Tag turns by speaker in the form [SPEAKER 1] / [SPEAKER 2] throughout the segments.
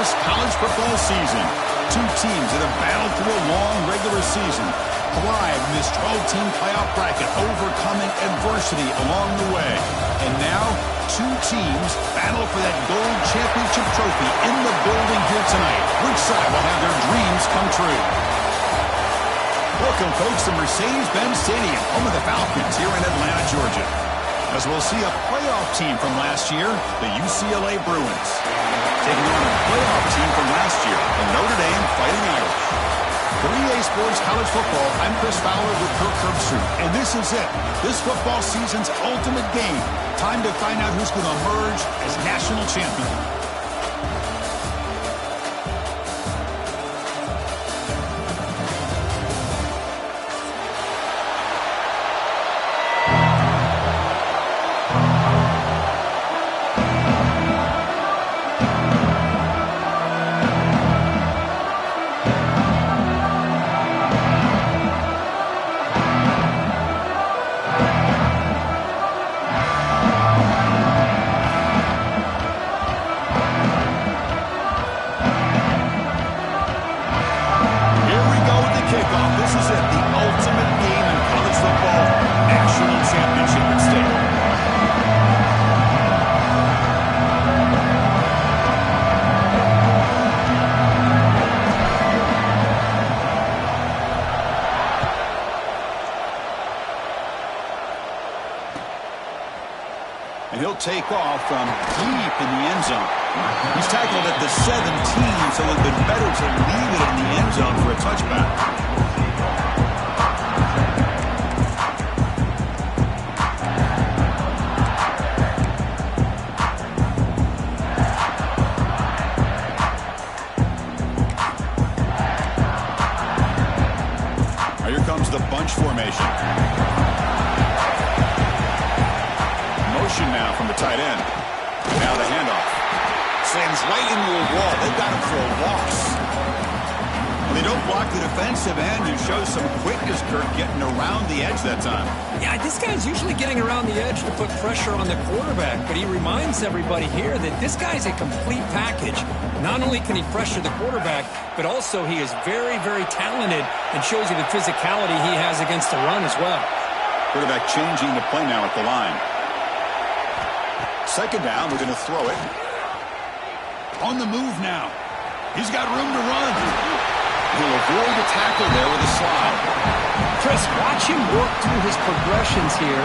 [SPEAKER 1] this college football season. Two teams that have battled through a long regular season, thrived in this 12-team playoff bracket, overcoming adversity along the way. And now, two teams battle for that gold championship trophy in the building here tonight. Which side will have their dreams come true? Welcome, folks, to Mercedes-Benz Stadium, home of the Falcons here in Atlanta, Georgia. As we'll see a playoff team from last year, the UCLA Bruins, taking on a playoff team from last year, the Notre Dame Fighting Irish. For EA Sports College Football, I'm Chris Fowler with Kirk Herbstreit, and this is it. This football season's ultimate game. Time to find out who's going to emerge as national champion. Take off from deep in the end zone. He's tackled at the 17, so it would have been better to leave it in the end zone for a touchback. Now here comes the bunch formation. Now from the tight end. Now the handoff. Slams right into a wall. They've got him for a loss. Well, they don't block the defensive end, who shows some quickness, Kirk, getting around the edge that time.
[SPEAKER 2] Yeah, this guy's usually getting around the edge to put pressure on the quarterback, but he reminds everybody here that this guy's a complete package. Not only can he pressure the quarterback, but also he is very, very talented and shows you the physicality he has against the run as well.
[SPEAKER 1] Quarterback changing the play now at the line. Second down, we're going to throw it. On the move now. He's got room to run. He'll avoid the tackle there with a slide.
[SPEAKER 2] Chris, watch him work through his progressions here.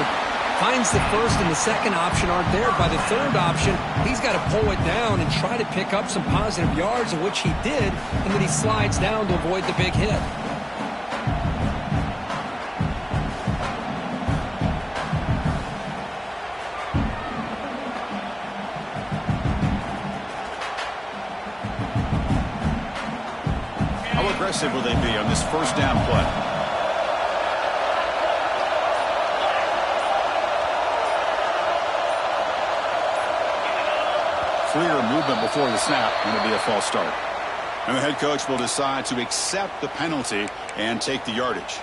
[SPEAKER 2] Finds the first and the second option aren't there. By the third option, he's got to pull it down and try to pick up some positive yards, of which he did, and then he slides down to avoid the big hit.
[SPEAKER 1] Will they be on this first down play? Clear movement before the snap. Going to be a false start. And the head coach will decide to accept the penalty and take the yardage.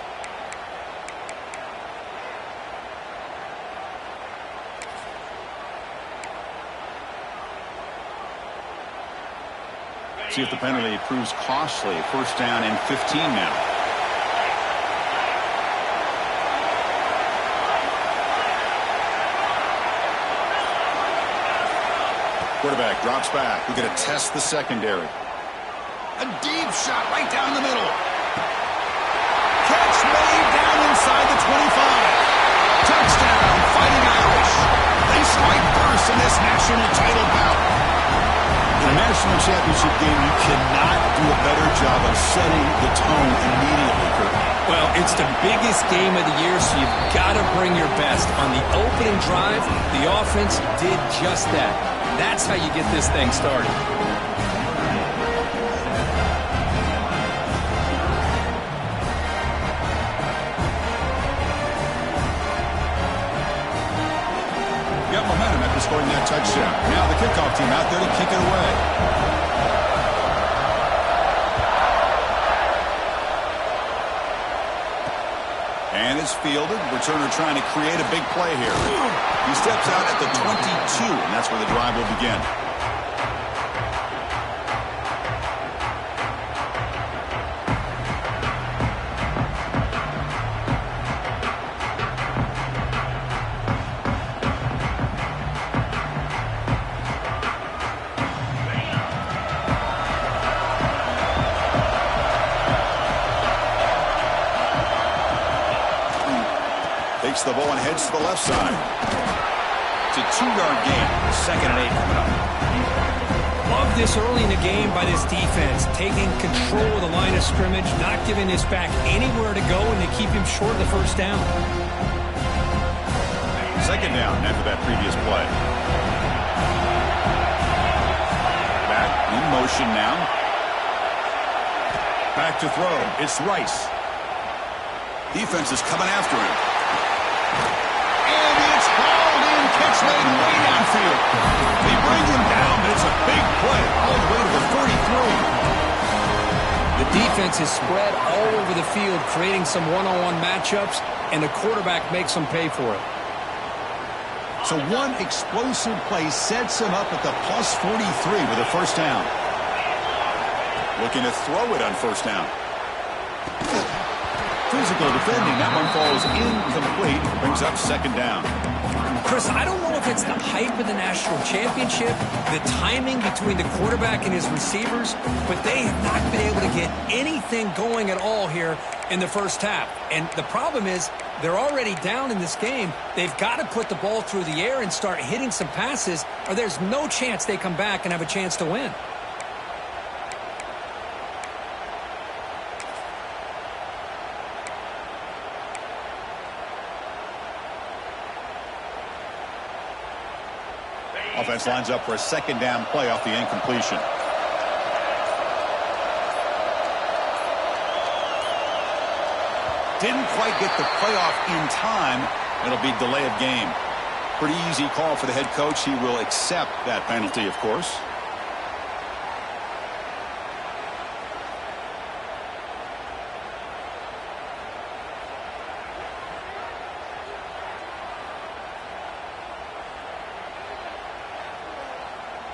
[SPEAKER 1] See if the penalty proves costly. First down and 15 now. Quarterback drops back. We're going to test the secondary. A deep shot right down the middle. Catch made down inside the 25. Touchdown, Fighting Irish. They strike first in this national title bout. In a national championship game, you cannot do a better job of setting the tone immediately, Kirk.
[SPEAKER 2] Well, it's the biggest game of the year, so you've got to bring your best. On the opening drive, the offense did just that. That's how you get this thing started.
[SPEAKER 1] Got momentum after scoring that touchdown. Now the kickoff team out there to kick it away. And it's fielded. Returner trying to create a big play here. He steps out at the 22, and that's where the drive will begin. Takes the ball and heads to the left side. It's a 2-yard gain. 2nd and 8 coming up.
[SPEAKER 2] Love this early in the game by this defense. Taking control of the line of scrimmage, not giving this back anywhere to go, and to keep him short of the first down.
[SPEAKER 1] 2nd down after that previous play. Back in motion now. Back to throw. It's Rice. Defense is coming after him. And it's hauled in. Catch made way downfield. They bring him down, but it's a big play all the way to the 33.
[SPEAKER 2] The defense is spread all over the field, creating some one-on-one matchups, and the quarterback makes them pay for it.
[SPEAKER 1] So one explosive play sets him up at the plus 43 with a first down. Looking to throw it on first down. Physical defending. That one falls incomplete. Brings up 2nd down.
[SPEAKER 2] Chris, I don't know if it's the hype of the national championship, the timing between the quarterback and his receivers, but they have not been able to get anything going at all here in the first half. And the problem is they're already down in this game. They've got to put the ball through the air and start hitting some passes, or there's no chance they come back and have a chance to win.
[SPEAKER 1] Offense lines up for a 2nd down play off the incompletion. Didn't quite get the playoff in time. It'll be delay of game. Pretty easy call for the head coach. He will accept that penalty, of course.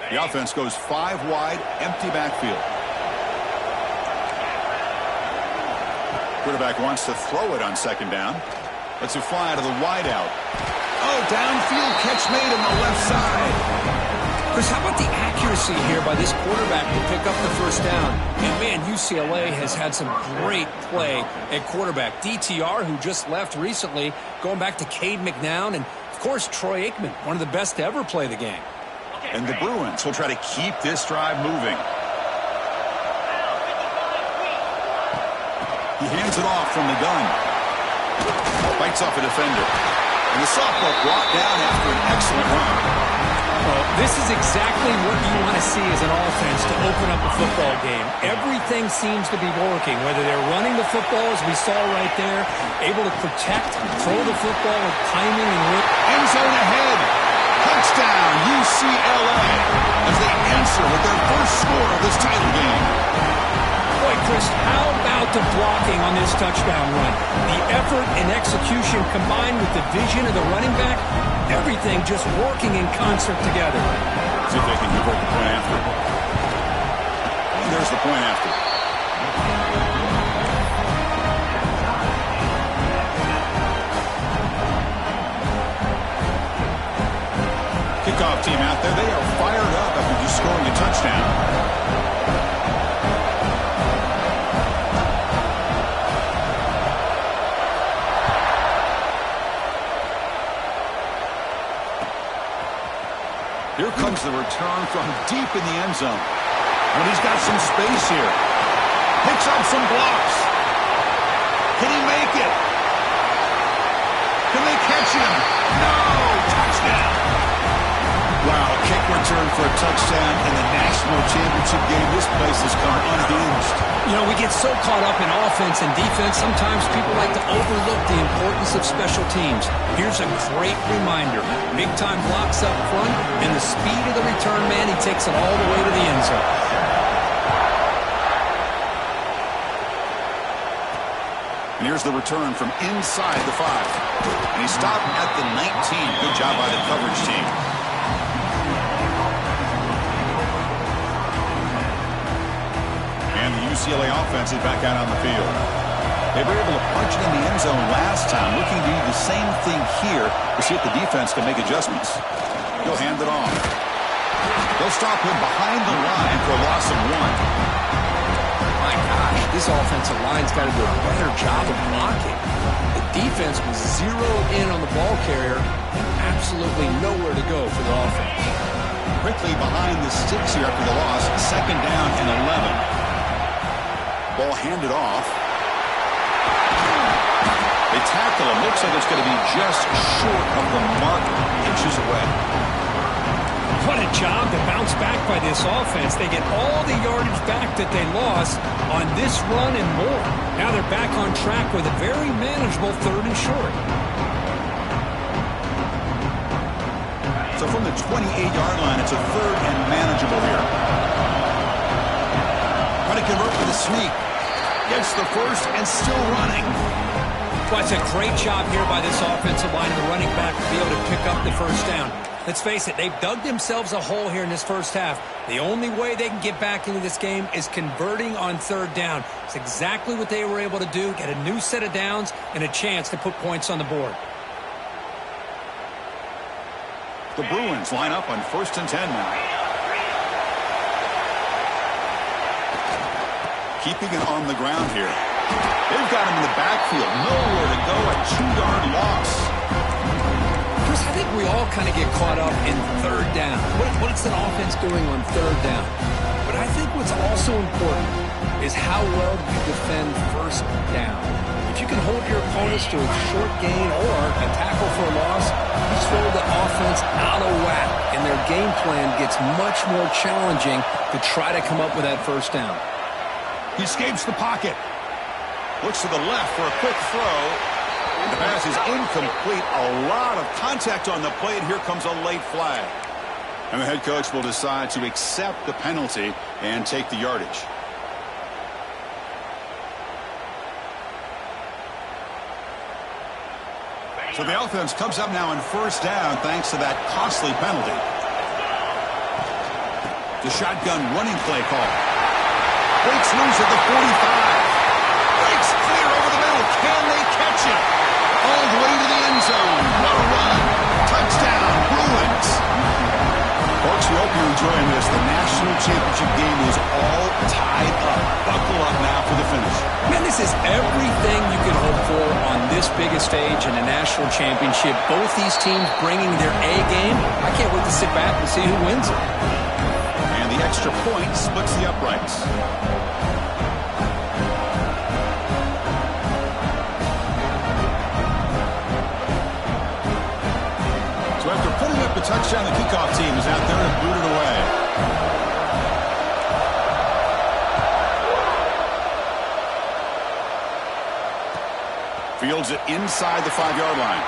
[SPEAKER 1] The offense goes 5 wide, empty backfield. Quarterback wants to throw it on 2nd down. Lets it fly out of the wideout. Oh, downfield catch made on the left side.
[SPEAKER 2] Chris, how about the accuracy here by this quarterback to pick up the first down? And, man, UCLA has had some great play at quarterback. DTR, who just left recently, going back to Cade McNown, and, of course, Troy Aikman, one of the best to ever play the game.
[SPEAKER 1] And the Bruins will try to keep this drive moving. He hands it off from the gun. Bites off a defender. And the sophomore brought down after an excellent run.
[SPEAKER 2] Well, this is exactly what you want to see as an offense to open up a football game. Everything seems to be working, whether they're running the football, as we saw right there, able to protect, throw the football with timing and whip.
[SPEAKER 1] End zone ahead. Touchdown, UCLA, as they answer with their first score of this title game.
[SPEAKER 2] Boy, Chris, how about the blocking on this touchdown run? The effort and execution combined with the vision of the running back, everything just working in concert together.
[SPEAKER 1] See if they can convert the point after. And there's the point after. Kickoff team out there. They are fired up after just scoring a touchdown. Here comes the return from deep in the end zone. And he's got some space here. Picks up some blocks. Can he make it? Can they catch him? No! Touchdown! Wow, kick return for a touchdown in the national championship game. This place has come unhinged.
[SPEAKER 2] You know, we get so caught up in offense and defense, sometimes people like to overlook the importance of special teams. Here's a great reminder. Big-time blocks up front, and the speed of the return man, he takes it all the way to the end zone.
[SPEAKER 1] And here's the return from inside the 5. And he stopped at the 19. Good job by the coverage team. And the UCLA offense is back out on the field. They were able to punch it in the end zone last time. Looking to do the same thing here to see if the defense can make adjustments. He'll hand it off. They'll stop him behind the line for a loss of 1.
[SPEAKER 2] my gosh, this offensive line's got to do a better job of blocking. The defense was zeroed in on the ball carrier and absolutely nowhere to go for the offense.
[SPEAKER 1] Quickly behind the sticks here after the loss. 2nd down and 11. Ball handed off. They tackle him. Looks like it's going to be just short of the mark, inches away.
[SPEAKER 2] What a job to bounce back by this offense. They get all the yardage back that they lost on this run and more. Now they're back on track with a very manageable 3rd and short.
[SPEAKER 1] So from the 28-yard line, it's a 3rd and manageable here. Trying to convert with a sneak. Gets the first and still running.
[SPEAKER 2] Well, it's a great job here by this offensive line and the running back to be able to pick up the first down. Let's face it, they've dug themselves a hole here in this first half. The only way they can get back into this game is converting on 3rd down. It's exactly what they were able to do, get a new set of downs and a chance to put points on the board.
[SPEAKER 1] The Bruins line up on 1st and 10 now. Keeping it on the ground here. They've got him in the backfield. Nowhere to go. A 2-yard loss.
[SPEAKER 2] Chris, I think we all kind of get caught up in 3rd down. What's an offense doing on 3rd down? But I think what's also important is how well you defend 1st down. If you can hold your opponents to a short gain or a tackle for a loss, you throw the offense out of whack, and their game plan gets much more challenging to try to come up with that 1st down.
[SPEAKER 1] He escapes the pocket. Looks to the left for a quick throw. The pass is incomplete. A lot of contact on the play, and here comes a late flag. And the head coach will decide to accept the penalty and take the yardage. So the offense comes up now in 1st down thanks to that costly penalty. The shotgun running play call. Breaks loose at the 45. Breaks clear over the middle. Can they catch it? All the way to the end zone. What a run. Touchdown, Bruins. Folks, we hope you're enjoying this. The national championship game is all tied up. Buckle up now for the finish.
[SPEAKER 2] Man, this is everything you can hope for on this biggest stage in a national championship. Both these teams bringing their A game. I can't wait to sit back and see who wins it.
[SPEAKER 1] And the extra point splits the uprights. So after putting up the touchdown, the kickoff team is out there to boot it away. Fields it inside the 5-yard line.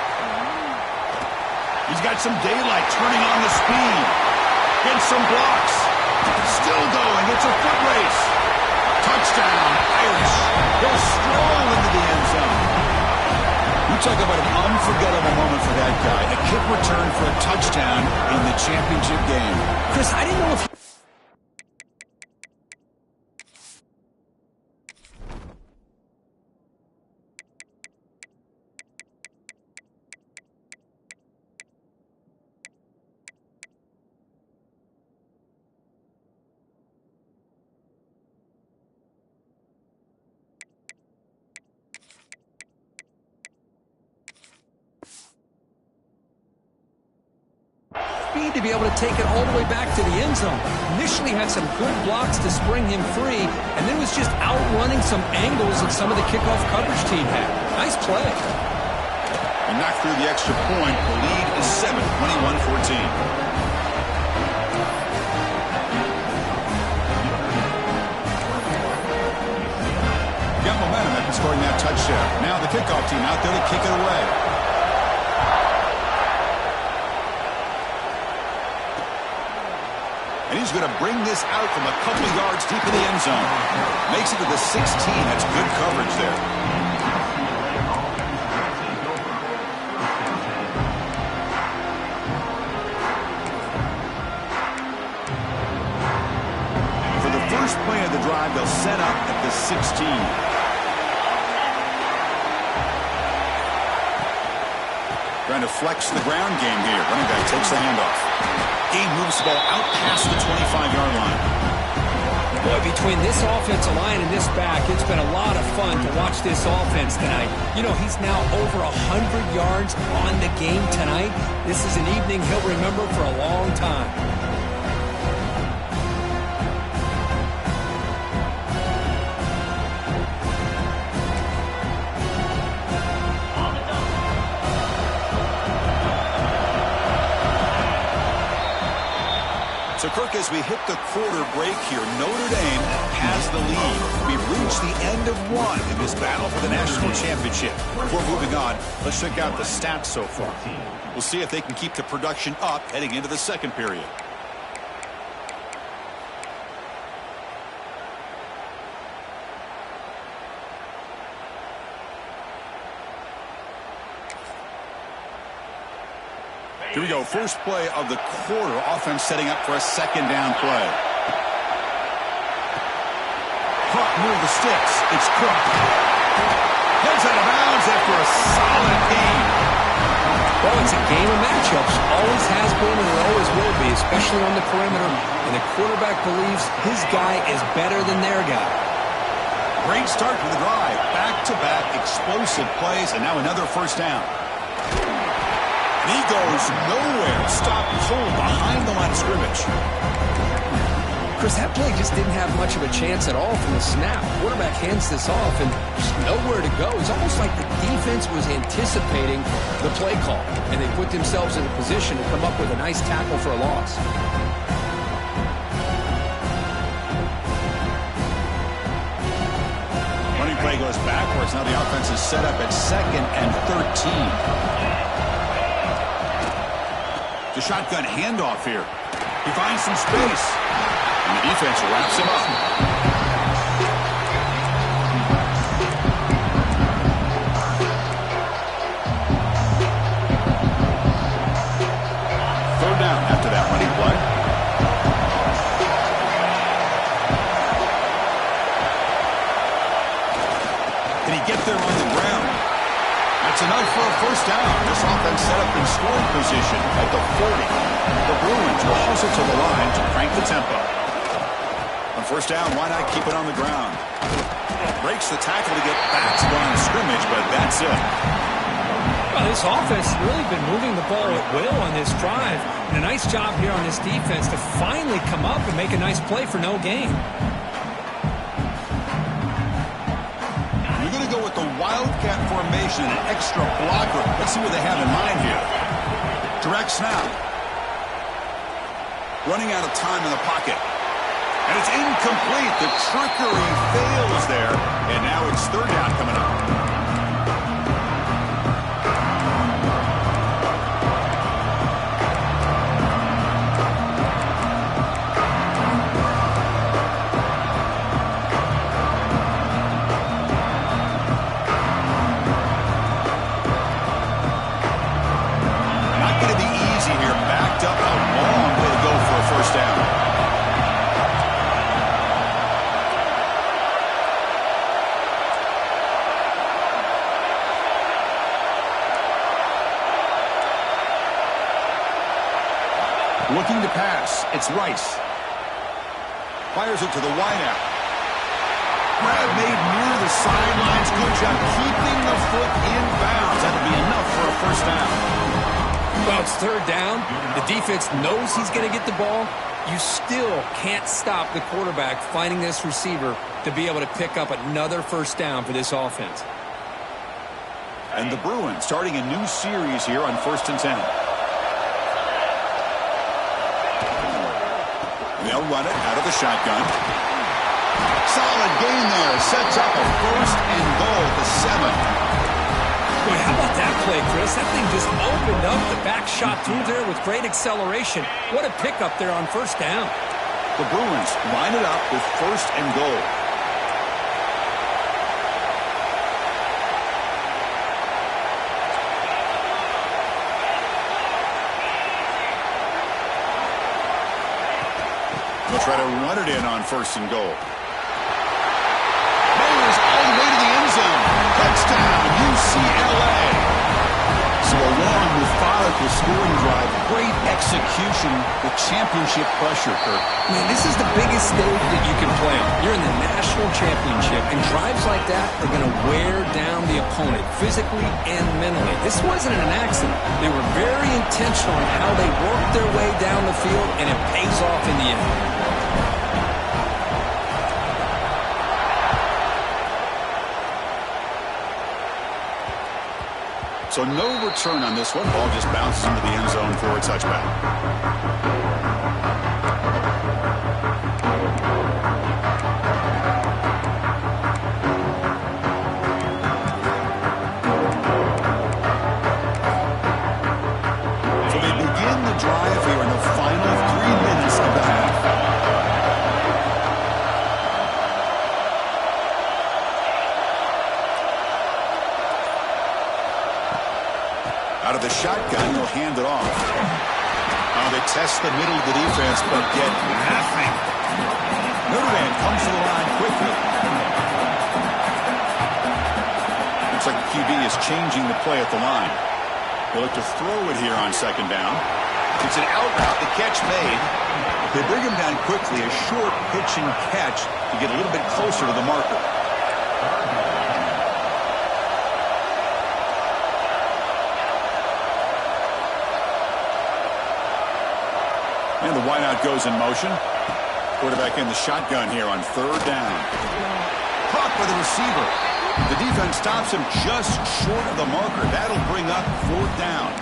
[SPEAKER 1] He's got some daylight, turning on the speed. Gets some blocks. Still going. It's a foot race. Touchdown, Irish. He'll stroll into the end zone. You talk about an unforgettable moment for that guy. A kick return for a touchdown in the championship game.
[SPEAKER 2] Chris, I didn't know if... speed to be able to take it all the way back to the end zone. Initially had some good blocks to spring him free, and then was just outrunning some angles that some of the kickoff coverage team had. Nice play.
[SPEAKER 1] And knocked through the extra point. The lead is 7, 21-14. Got momentum after scoring that touchdown. Now the kickoff team out there to kick it away. And he's going to bring this out from a couple of yards deep in the end zone. Makes it to the 16. That's good coverage there. For the first play of the drive, they'll set up at the 16. Trying to flex the ground game here. Running back takes the handoff. Game moves the ball out past the 25-yard line.
[SPEAKER 2] Boy, between this offensive line and this back, it's been a lot of fun to watch this offense tonight. You know, he's now over 100 yards on the game tonight. This is an evening he'll remember for a long time.
[SPEAKER 1] So, Kirk, as we hit the quarter break here, Notre Dame has the lead. We've reached the end of one in this battle for the national championship. Before moving on, let's check out the stats so far. We'll see if they can keep the production up heading into the second period. Here we go. First play of the quarter. Offense setting up for a second down play. Caught near the sticks. It's Cook. Heads out of bounds after a solid gain.
[SPEAKER 2] Well, it's a game of matchups. Always has been and it always will be, especially on the perimeter. And the quarterback believes his guy is better than their guy.
[SPEAKER 1] Great start to the drive. Back-to-back explosive plays, and now another first down. He goes nowhere. Stop cold behind the line of scrimmage.
[SPEAKER 2] Chris, that play just didn't have much of a chance at all from the snap. Quarterback hands this off and just nowhere to go. It's almost like the defense was anticipating the play call, and they put themselves in a position to come up with a nice tackle for a loss.
[SPEAKER 1] Running play goes backwards. Now the offense is set up at 2nd and 13. The shotgun handoff here. He finds some space. And the defense wraps him up. Third down after that running play. Can he get there on the ground? That's enough for a first down. This offense set up in scoring position at the 40. The Bruins will hustle to the line to crank the tempo. On first down, why not keep it on the ground? Breaks the tackle to get back to the line of scrimmage, but that's it.
[SPEAKER 2] Well, this offense has really been moving the ball at will on this drive. And a nice job here on this defense to finally come up and make a nice play for no gain.
[SPEAKER 1] Go with the Wildcat formation and an extra blocker. Let's see what they have in mind here. Direct snap. Running out of time in the pocket. And it's incomplete. The trickery fails there. And now it's third down coming up. Looking to pass. It's Rice. Fires it to the wideout. Grab made near the sidelines. Good job keeping the foot in bounds. That'll be enough for a first down.
[SPEAKER 2] Well, it's third down. The defense knows he's going to get the ball. You still can't stop the quarterback finding this receiver to be able to pick up another first down for this offense.
[SPEAKER 1] And the Bruins starting a new series here on 1st and 10. They'll run it out of the shotgun. Solid gain there. Sets up a 1st and goal to 7.
[SPEAKER 2] Boy, how about that play, Chris? That thing just opened up. The back shot through there with great acceleration. What a pickup there on first down.
[SPEAKER 1] The Bruins line it up with 1st and goal. They'll try to run it in on 1st and goal. Mayor's all the way to the end zone. Touchdown, UCLA. So a long, methodical scoring drive great execution with championship pressure, Kurt.
[SPEAKER 2] Man, this is the biggest stage that you can play on. You're in the national championship, and drives like that are going to wear down the opponent physically and mentally. This wasn't an accident. They were very intentional in how they worked their way down the field, and it pays off in the end.
[SPEAKER 1] So no return on this one. Ball just bounces into the end zone for a touchback. So they begin the drive here in the final 3 minutes of the half. Out of the shotgun, he'll hand it off. They test the middle of the defense, but get nothing. Notre Dame comes to the line quickly. Looks like the QB is changing the play at the line. They look to throw it here on second down. It's an out route. The catch made. They bring him down quickly. A short pitch and catch to get a little bit closer to the marker. And the wideout goes in motion. Quarterback in the shotgun here on third down. Caught by the receiver. The defense stops him just short of the marker. That'll bring up fourth down.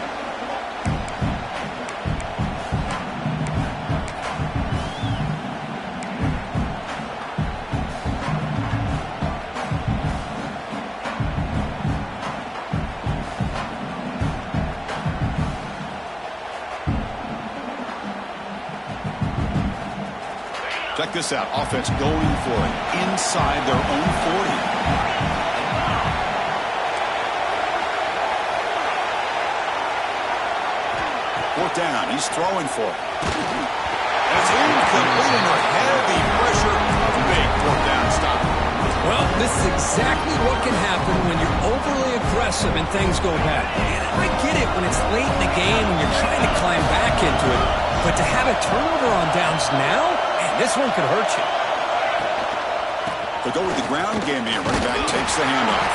[SPEAKER 1] Check this out. Offense going for it inside their own 40. Fourth down. He's throwing for it. And it's incomplete under heavy pressure. A big fourth down stop.
[SPEAKER 2] Well, this is exactly what can happen when you're overly aggressive and things go bad. And I get it when it's late in the game and you're trying to climb back into it. But to have a turnover on downs now, this one could hurt you.
[SPEAKER 1] They'll go with the ground game here. Running back takes the handoff.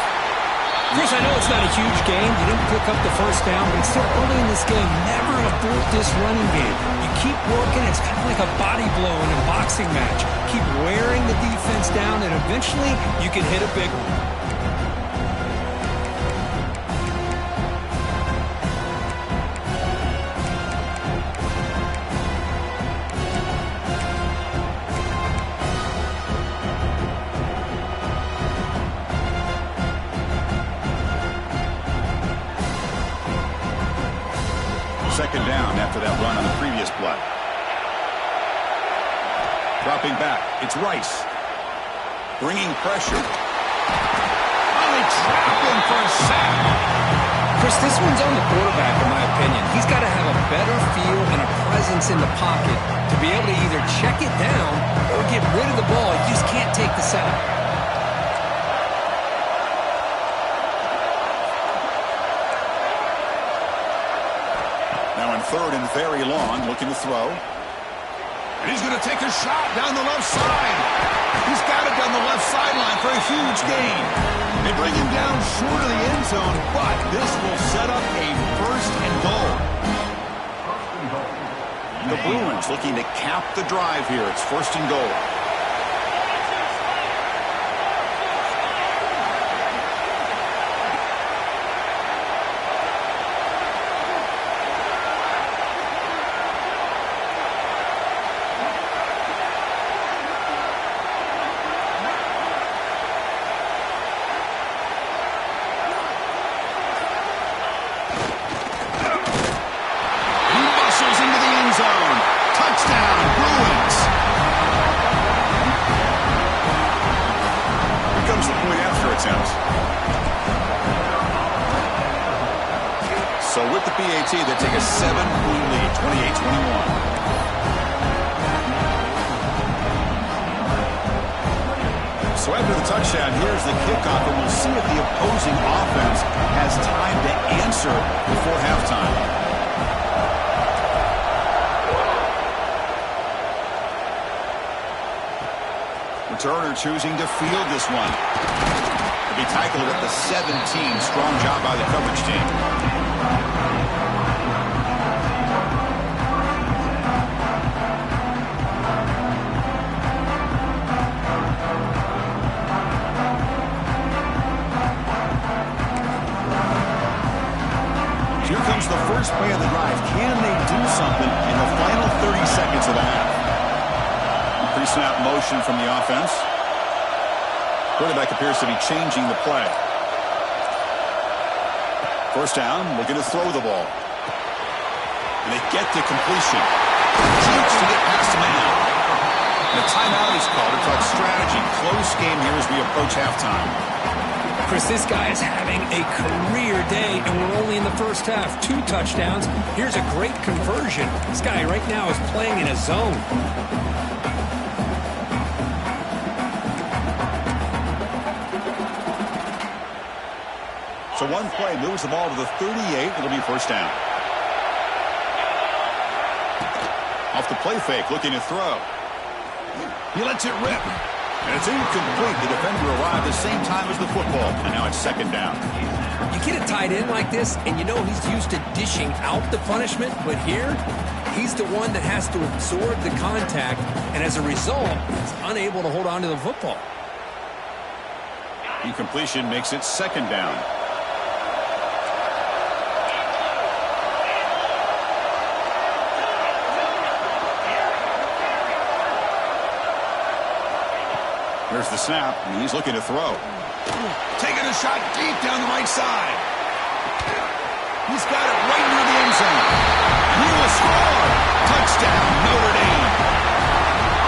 [SPEAKER 2] Chris, I know it's not a huge game. You didn't pick up the first down, but it's still early in this game. Never abort this running game. You keep working. It's kind of like a body blow in a boxing match. Keep wearing the defense down, and eventually you can hit a big one.
[SPEAKER 1] Second down after that run on the previous play. Dropping back. It's Rice. Bringing pressure. Oh, they trap him for a sack.
[SPEAKER 2] Chris, this one's on the quarterback, in my opinion. He's got to have a better feel and a presence in the pocket to be able to either check it down or get rid of the ball. He just can't take the sack.
[SPEAKER 1] Third and very long, looking to throw. And he's going to take a shot down the left side. He's got it down the left sideline for a huge gain. They bring him down short of the end zone, but this will set up a first and goal. The Bruins looking to cap the drive here. It's first and goal. So with the PAT, they take a 7-point lead, 28-21. So after the touchdown, here's the kickoff, and we'll see if the opposing offense has time to answer before halftime. Turner choosing to field this one. To be tackled at the 17. Strong job by the coverage team. Here comes the first play of the drive. Can they do something in the final 30 seconds of the half? Pre-snap motion from the offense. Quarterback appears to be changing the play. First down, looking to throw the ball. And they get to completion. Cheeks to get past the man. And a timeout is called to talk strategy. Close game here as we approach halftime.
[SPEAKER 2] Chris, this guy is having a career day, and we're only in the first half. 2 touchdowns. Here's a great conversion. This guy right now is playing in a zone.
[SPEAKER 1] So one play moves the ball to the 38. It'll be first down. Off the play fake, looking to throw. He lets it rip. And it's incomplete. The defender arrived at the same time as the football. And now it's second down.
[SPEAKER 2] You get a tight end like this, and you know he's used to dishing out the punishment. But here, he's the one that has to absorb the contact. And as a result, he's unable to hold on to the football.
[SPEAKER 1] Incompletion makes it second down. Here's the snap, and he's looking to throw. Taking a shot deep down the right side. He's got it right near the end zone. And he will score. Touchdown, Notre Dame.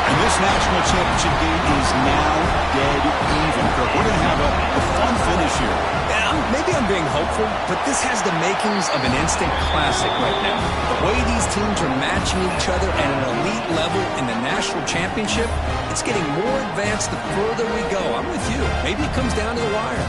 [SPEAKER 1] And this national championship game is now dead even. Kirk, we're going to have a fun finish here.
[SPEAKER 2] Yeah, maybe I'm being hopeful, but this has the makings of an instant classic right now. The way these teams are matching each other at an elite level in the national championship, it's getting more advanced the further we go. I'm with you. Maybe it comes down to the wire.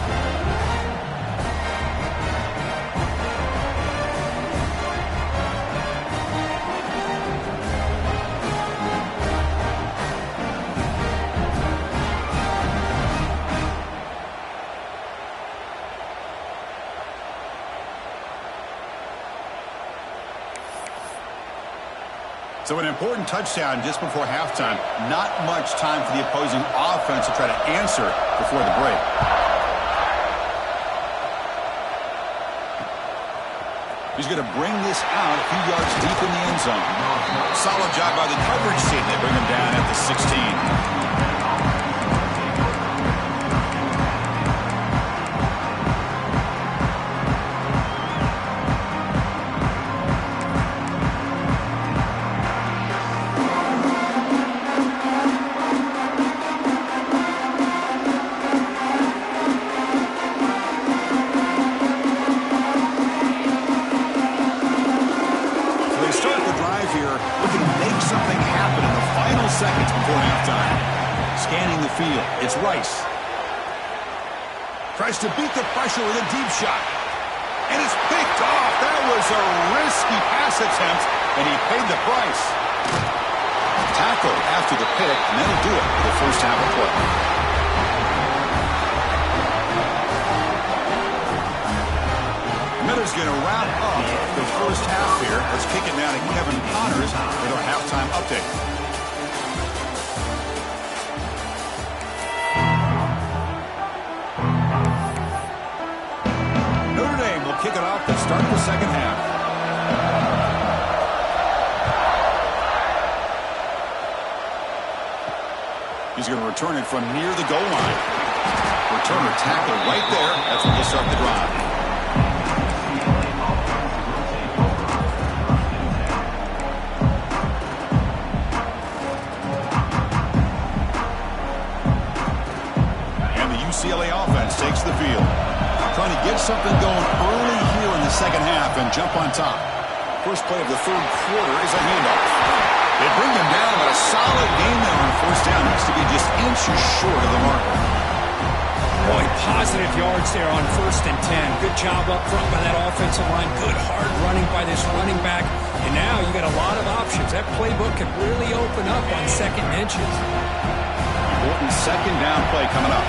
[SPEAKER 1] So an important touchdown just before halftime. Not much time for the opposing offense to try to answer before the break. He's going to bring this out a few yards deep in the end zone. Solid job by the coverage team. They bring him down at the 16. Seconds before halftime. Scanning the field. It's Rice. Tries to beat the pressure with a deep shot. And it's picked off. That was a risky pass attempt, and he paid the price. Tackled after the pick, and that'll do it for the first half of play. Miller's going to wrap up the first half here. Let's kick it now to Kevin Connors with our halftime update. Kick it off to start the second half. He's going to return it from near the goal line. Returner tackled right there. That's when he'll start the drive. And the UCLA offense takes the field. Trying to get something going early here in the second half and jump on top. First play of the third quarter is a handoff. They bring him down, but a solid game there on first down. Needs to be just inches short of the marker.
[SPEAKER 2] Boy, positive yards there on 1st and 10. Good job up front by that offensive line. Good hard running by this running back. And now you got a lot of options. That playbook can really open up on second inches.
[SPEAKER 1] important second down play coming up.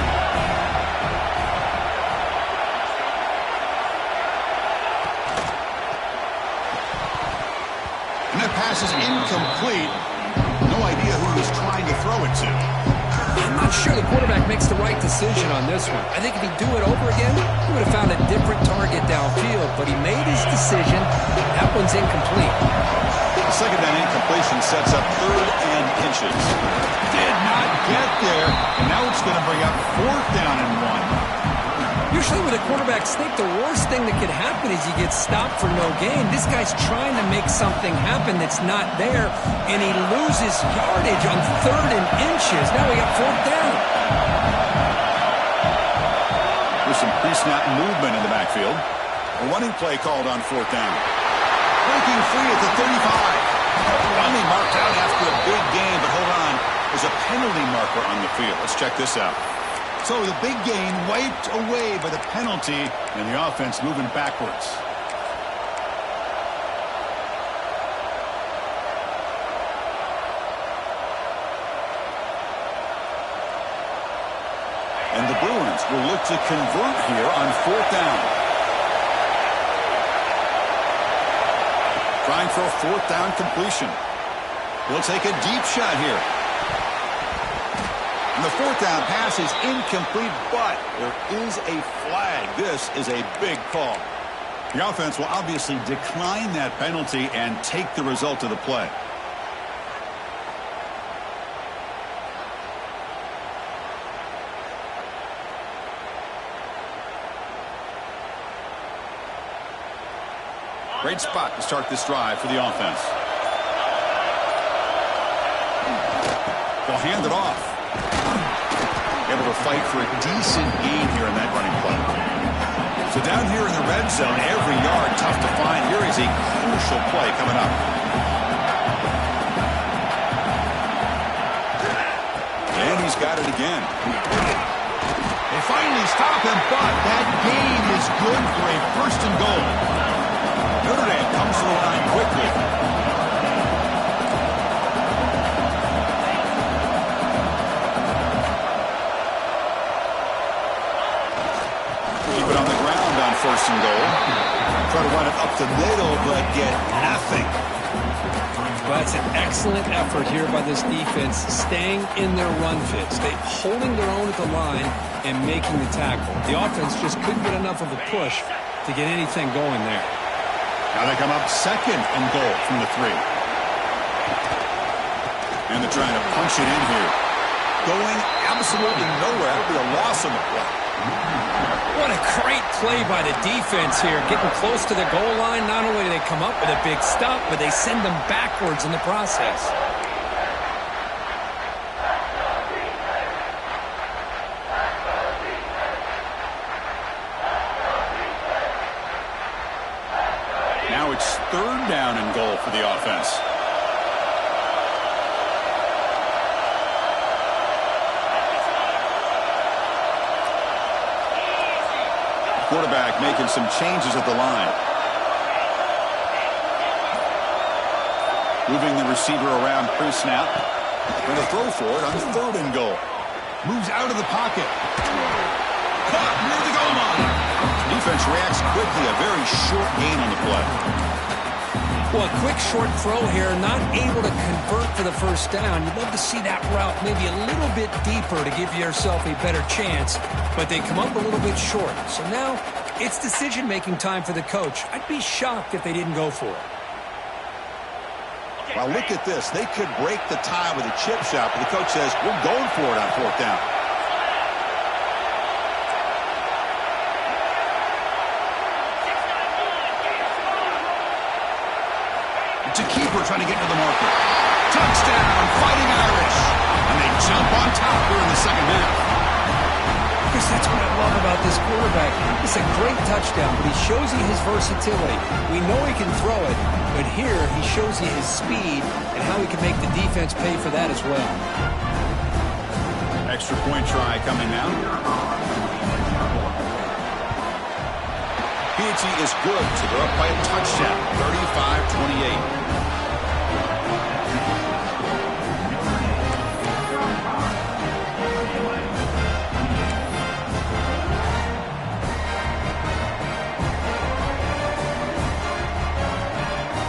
[SPEAKER 1] And that pass is incomplete. No idea who he was trying to throw it to.
[SPEAKER 2] I'm not sure the quarterback makes the right decision on this one. I think if he'd do it over again, he would have found a different target downfield. But he made his decision. That one's incomplete.
[SPEAKER 1] The second down incompletion sets up 3rd and inches. Did not get there. And now it's going to bring up 4th down and 1.
[SPEAKER 2] Usually with a quarterback sneak, the worst thing that could happen is you get stopped for no gain. This guy's trying to make something happen that's not there, and he loses yardage on 3rd and inches. Now we got 4th down.
[SPEAKER 1] There's some pre-snap movement in the backfield. A running play called on 4th down. Breaking free at the 35. Finally marked out after a big gain, but hold on. There's a penalty marker on the field. Let's check this out. So the big gain wiped away by the penalty, and the offense moving backwards. And the Bruins will look to convert here on 4th down. Trying for a 4th down completion. He'll take a deep shot here. And the 4th down pass is incomplete, but there is a flag. This is a big call. The offense will obviously decline that penalty and take the result of the play. Great spot to start this drive for the offense. They'll hand it off. Able to fight for a decent gain here in that running play. So down here in the red zone, every yard tough to find. Here is a crucial play coming up. And he's got it again. They finally stop him, but that gain is good for a 1st and goal. Notre Dame comes to the line quickly. Keep it on the ground on 1st and goal. Try to run it up the middle, but get nothing.
[SPEAKER 2] Well, that's an excellent effort here by this defense, staying in their run fits. They holding their own at the line and making the tackle. The offense just couldn't get enough of a push to get anything going there.
[SPEAKER 1] Now they come up 2nd and goal from the 3. And they're trying to punch it in here. Going absolutely nowhere. It'll be a loss on the play.
[SPEAKER 2] What a great play by the defense here. Getting close to the goal line. Not only do they come up with a big stop, but they send them backwards in the process.
[SPEAKER 1] Now it's 3rd down and goal for the offense. Quarterback making some changes at the line. Moving the receiver around pre-snap. Going to throw for it on 3rd and goal. Moves out of the pocket. Caught near the goal line. Defense reacts quickly. A very short gain on the play.
[SPEAKER 2] Well, a quick short throw here, not able to convert for the 1st down. You'd love to see that route maybe a little bit deeper to give yourself a better chance, but they come up a little bit short. So now it's decision-making time for the coach. I'd be shocked if they didn't go for it.
[SPEAKER 1] Well, look at this. They could break the tie with a chip shot, but the coach says, we're going for it on 4th down. It's a keeper trying to get to the marker. Touchdown, Fighting Irish. And they jump on top here in the 2nd half.
[SPEAKER 2] Chris, that's what I love about this quarterback. It's a great touchdown, but he shows you his versatility. We know he can throw it, but here he shows you his speed and how he can make the defense pay for that as well.
[SPEAKER 1] Extra point try coming now. Piety is good, so they're up by a touchdown, 35-28.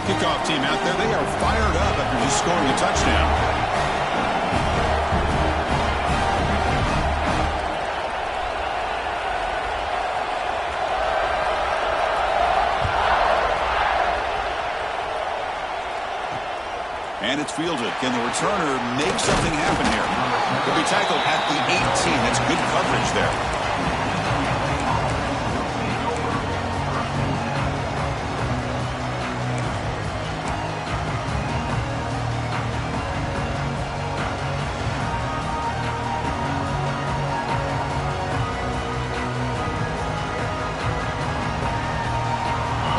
[SPEAKER 1] Kickoff team out there, they are fired up after just scoring a touchdown. And it's fielded. Can the returner make something happen here? He'll be tackled at the 18. That's good coverage there.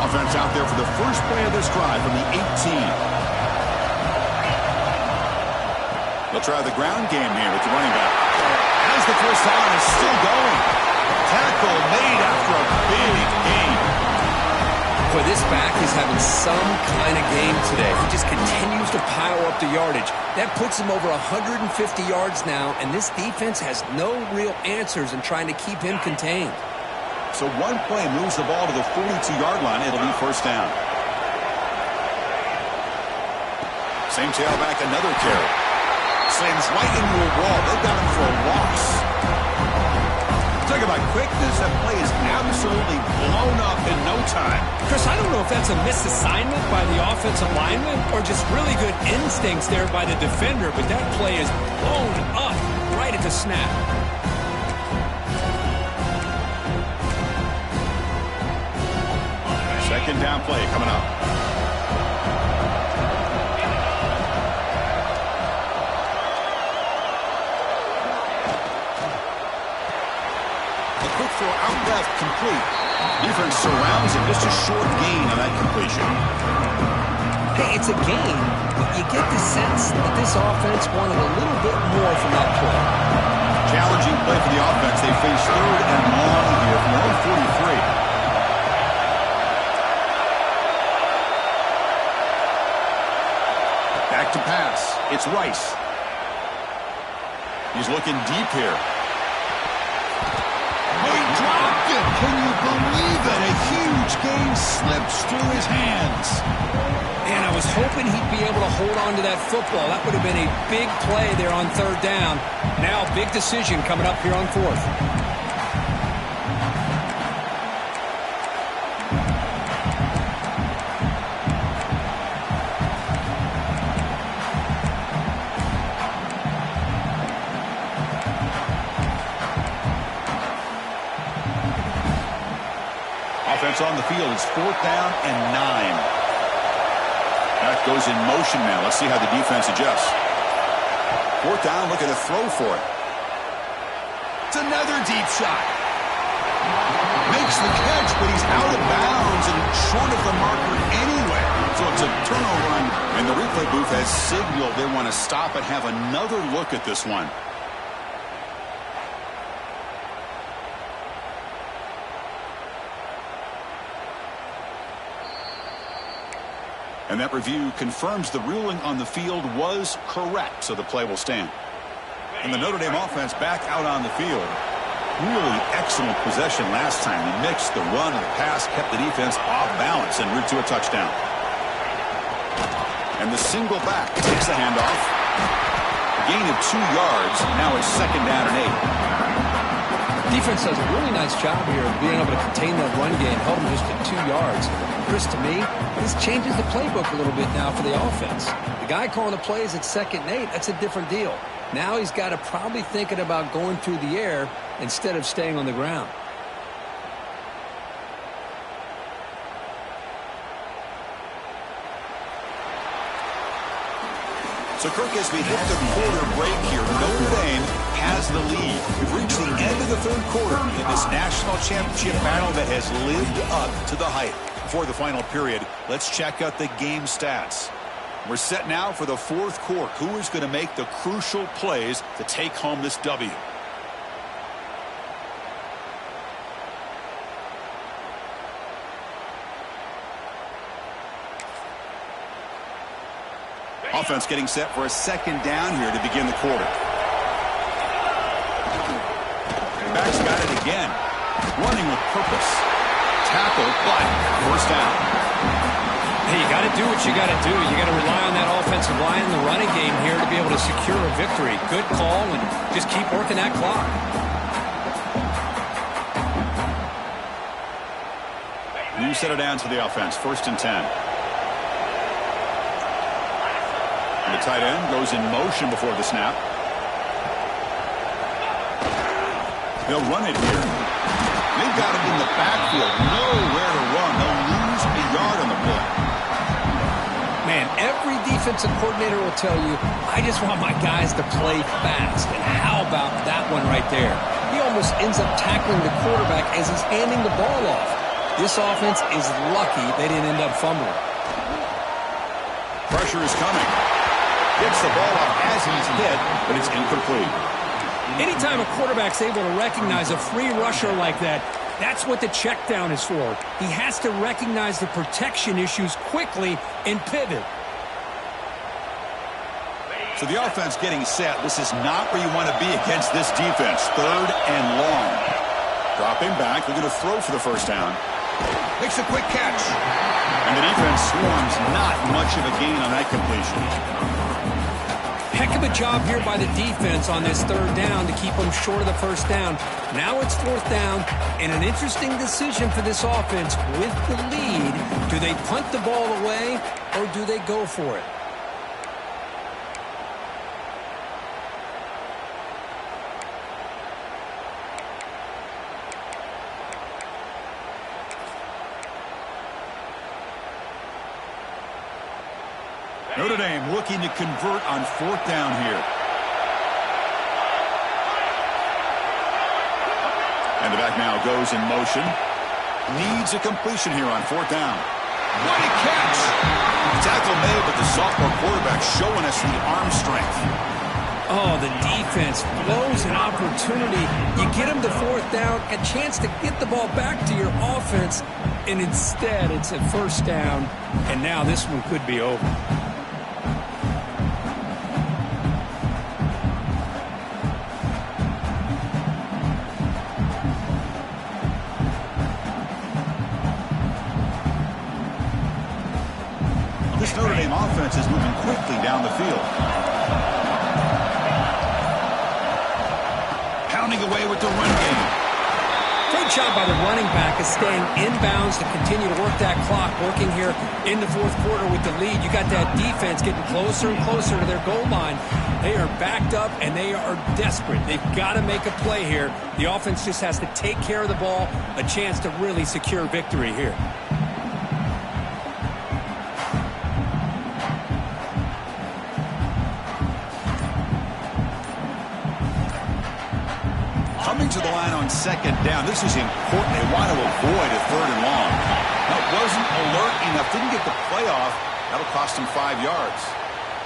[SPEAKER 1] Offense out there for the first play of this drive from the 18. They'll try the ground game here with the running back. Has the first down, is still going. Tackle made after a big gain.
[SPEAKER 2] Boy, this back is having some kind of game today. He just continues to pile up the yardage. That puts him over 150 yards now, and this defense has no real answers in trying to keep him contained.
[SPEAKER 1] So one play moves the ball to the 42-yard line. It'll be first down. Same tailback, another carry. Slams right into a wall. They've got him for a loss. Talk about quickness. That play is absolutely blown up in no time.
[SPEAKER 2] Chris, I don't know if that's a misassignment by the offensive lineman or just really good instincts there by the defender, but that play is blown up right at the snap.
[SPEAKER 1] Second down play coming up. Throw out left, complete. Defense surrounds him. Just a short gain on that completion.
[SPEAKER 2] Hey, it's a gain, but you get the sense that this offense wanted a little bit more from that play.
[SPEAKER 1] Challenging play for the offense. They face third and long here from their own 43. Back to pass. It's Rice. He's looking deep here. Dropped it. Can you believe it? A huge gain slips through his hands.
[SPEAKER 2] And I was hoping he'd be able to hold on to that football. That would have been a big play there on third down. Now, big decision coming up here on fourth.
[SPEAKER 1] Offense on the field. It's fourth down and 9. That goes in motion now. Let's see how the defense adjusts. Fourth down, looking to throw for it. It's another deep shot. Makes the catch, but he's out of bounds and short of the marker anyway. So it's a turnover, and the replay booth has signaled they want to stop and have another look at this one. And that review confirms the ruling on the field was correct, so the play will stand. And the Notre Dame offense back out on the field. Really excellent possession last time. They mixed the run and the pass, kept the defense off balance en route to a touchdown. And the single back takes the handoff. A gain of 2 yards. Now it's second down and 8.
[SPEAKER 2] Defense does a really nice job here of being able to contain that run game, held them just at 2 yards. Chris, to me, this changes the playbook a little bit now for the offense. The guy calling the plays at second and 8, that's a different deal. Now he's got to probably thinking about going through the air instead of staying on the ground.
[SPEAKER 1] So, Kirk, as we hit the quarter break here, Notre Dame has the lead. We've reached the end of the third quarter in this national championship battle that has lived up to the hype. Before the final period, let's check out the game stats. We're set now for the fourth quarter. Who is going to make the crucial plays to take home this W? Offense getting set for a second down here to begin the quarter. Back's got it again. Running with purpose. Tackle, but first down.
[SPEAKER 2] Hey, you got to do what you got to do. You got to rely on that offensive line in the running game here to be able to secure a victory. Good call, and just keep working that clock.
[SPEAKER 1] You set it down to the offense. 1st and 10. And the tight end goes in motion before the snap. They'll run it here. They've got him in the backfield. Nowhere to run. They'll lose a yard on the play.
[SPEAKER 2] Man, every defensive coordinator will tell you, I just want my guys to play fast. And how about that one right there? He almost ends up tackling the quarterback as he's handing the ball off. This offense is lucky they didn't end up fumbling.
[SPEAKER 1] Pressure is coming. Gets the ball off as he's hit, but it's incomplete.
[SPEAKER 2] Anytime a quarterback's able to recognize a free rusher like that, that's what the check down is for. He has to recognize the protection issues quickly and pivot.
[SPEAKER 1] So the offense getting set. This is not where you want to be against this defense. 3rd and long. Dropping back. They're going to throw for the first down. Makes a quick catch. And the defense swarms. Not much of a gain on that completion.
[SPEAKER 2] Heck of a job here by the defense on this 3rd down to keep them short of the first down. Now it's 4th down, and an interesting decision for this offense with the lead. Do they punt the ball away, or do they go for it?
[SPEAKER 1] Notre Dame looking to convert on 4th down here. And the back now goes in motion. Needs a completion here on 4th down. What a catch! Tackle made, but the sophomore quarterback showing us the arm strength.
[SPEAKER 2] Oh, the defense blows an opportunity. You get them to 4th down, a chance to get the ball back to your offense, and instead it's a 1st down, and now this one could be over.
[SPEAKER 1] This Notre Dame offense is moving quickly down the field. Pounding away with the run game.
[SPEAKER 2] Great job by the running back of staying inbounds to continue to work that clock, working here in the 4th quarter with the lead. You got that defense getting closer and closer to their goal line. They are backed up, and they are desperate. They've got to make a play here. The offense just has to take care of the ball, a chance to really secure victory here.
[SPEAKER 1] Coming to the line on 2nd down. This is important. They want to avoid a 3rd and long. Now, it wasn't alert enough. Didn't get the playoff. That'll cost him 5 yards.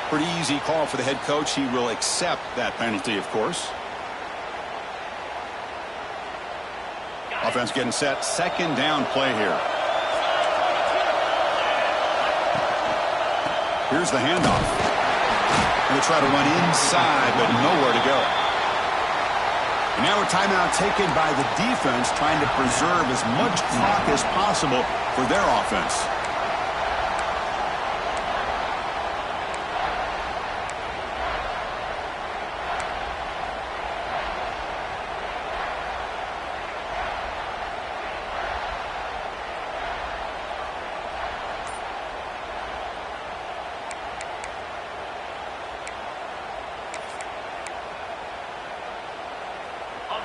[SPEAKER 1] Pretty easy call for the head coach. He will accept that penalty, of course. Offense getting set. 2nd down play here. Here's the handoff. And they try to run inside, but nowhere to go. And now a timeout taken by the defense, trying to preserve as much clock as possible for their offense.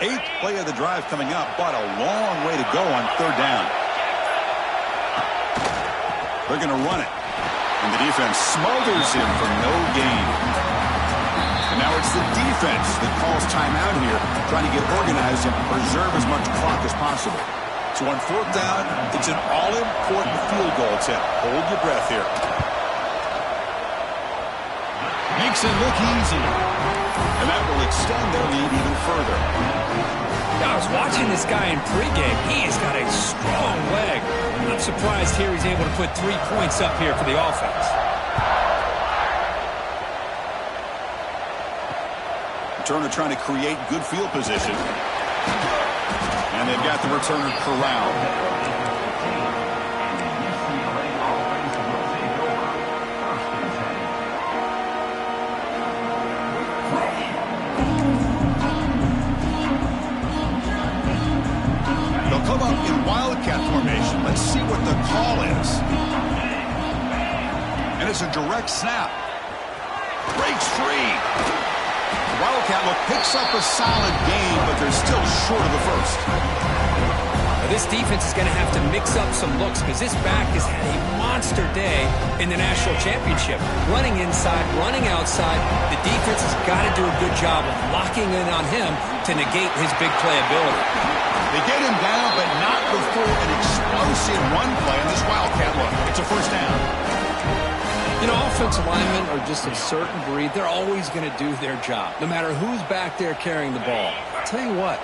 [SPEAKER 1] Eighth play of the drive coming up, but a long way to go on 3rd down. They're going to run it. And the defense smothers him for no gain. And now it's the defense that calls timeout here, trying to get organized and preserve as much clock as possible. So on 4th down, it's an all-important field goal attempt. Hold your breath here. Makes it look easy. And that will extend their lead even further.
[SPEAKER 2] I was watching this guy in pregame. He has got a strong leg. I'm surprised here he's able to put 3 points up here for the offense.
[SPEAKER 1] Returner trying to create good field position. And they've got the returner corralled. come up in wildcat formation. Let's see what the call is. And it's a direct snap. Breaks free. The wildcat look picks up a solid gain, but they're still short of the first.
[SPEAKER 2] This defense is going to have to mix up some looks because this back has had a monster day in the national championship. Running inside, running outside. The defense has got to do a good job of locking in on him to negate his big play ability.
[SPEAKER 1] They get him down, but not before an explosive run play in this wildcat look. It's a first down.
[SPEAKER 2] You know, offensive linemen are just a certain breed. They're always going to do their job, no matter who's back there carrying the ball. I'll tell you what.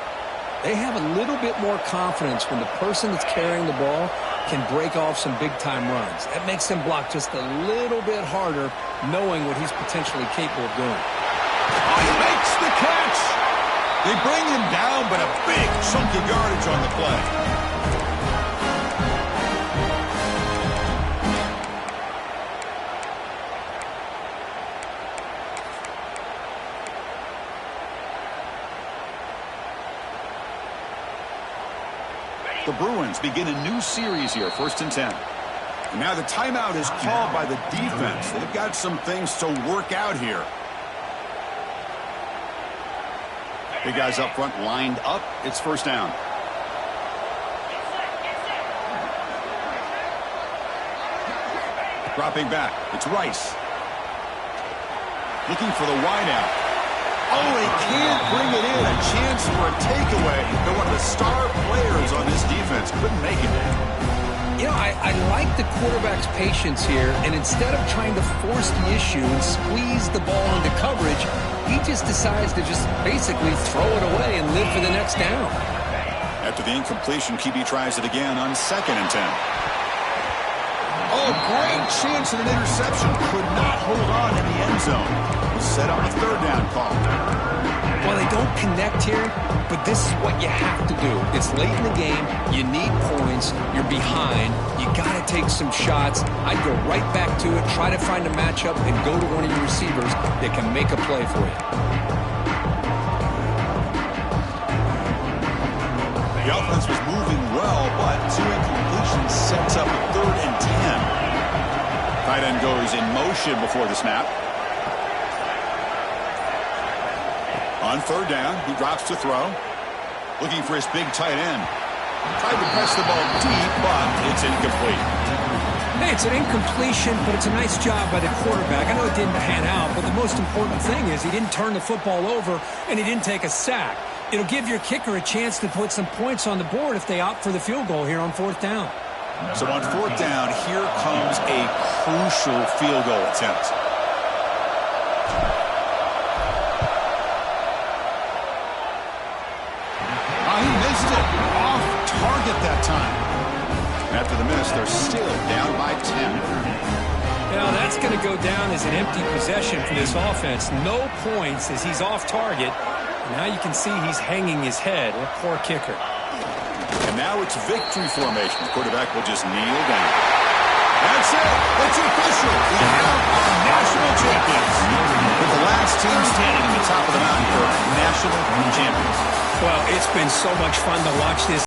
[SPEAKER 2] They have a little bit more confidence when the person that's carrying the ball can break off some big-time runs. That makes them block just a little bit harder, knowing what he's potentially capable of doing.
[SPEAKER 1] Oh, he makes the catch! They bring him down, but a big chunk of yardage on the play. The Bruins begin a new series here, 1st and 10. And now the timeout is called by the defense. They've got some things to work out here. Big guys up front lined up. It's first down. Dropping back. It's Rice. Looking for the wideout. Oh, they can't bring it in. A chance for a takeaway. They're one of the star players on this defense. Couldn't make it.
[SPEAKER 2] You know, I like the quarterback's patience here, and instead of trying to force the issue and squeeze the ball into coverage, he just decides to just basically throw it away and live for the next down.
[SPEAKER 1] After the incompletion, QB tries it again on 2nd and 10. Oh, great chance at an interception. Could not hold on in the end zone. Set up a 3rd down call.
[SPEAKER 2] Well, they don't connect here, but this is what you have to do. It's late in the game. You need points. You're behind. You got to take some shots. I'd go right back to it, try to find a matchup, and go to one of your receivers that can make a play for you.
[SPEAKER 1] The offense was moving well, but 2 incompletions sets up a 3rd and 10. Tight end goes in motion before the snap. On 3rd down, he drops to throw. Looking for his big tight end. Tried to press the ball deep, but it's incomplete.
[SPEAKER 2] Hey, it's an incompletion, but it's a nice job by the quarterback. I know it didn't pan out, but the most important thing is he didn't turn the football over and he didn't take a sack. It'll give your kicker a chance to put some points on the board if they opt for the field goal here on 4th down.
[SPEAKER 1] So on 4th down, here comes a crucial field goal attempt. He missed it. Off target that time. After the miss, they're still down by 10.
[SPEAKER 2] Now, that's going to go down as an empty possession for this offense. No points as he's off target. Now you can see he's hanging his head. What a poor kicker.
[SPEAKER 1] And now it's victory formation. The quarterback will just kneel down. That's it. It's official. We have our national champions. With the last team standing at the top of the mountain for national champions.
[SPEAKER 2] Well, it's been so much fun to watch this.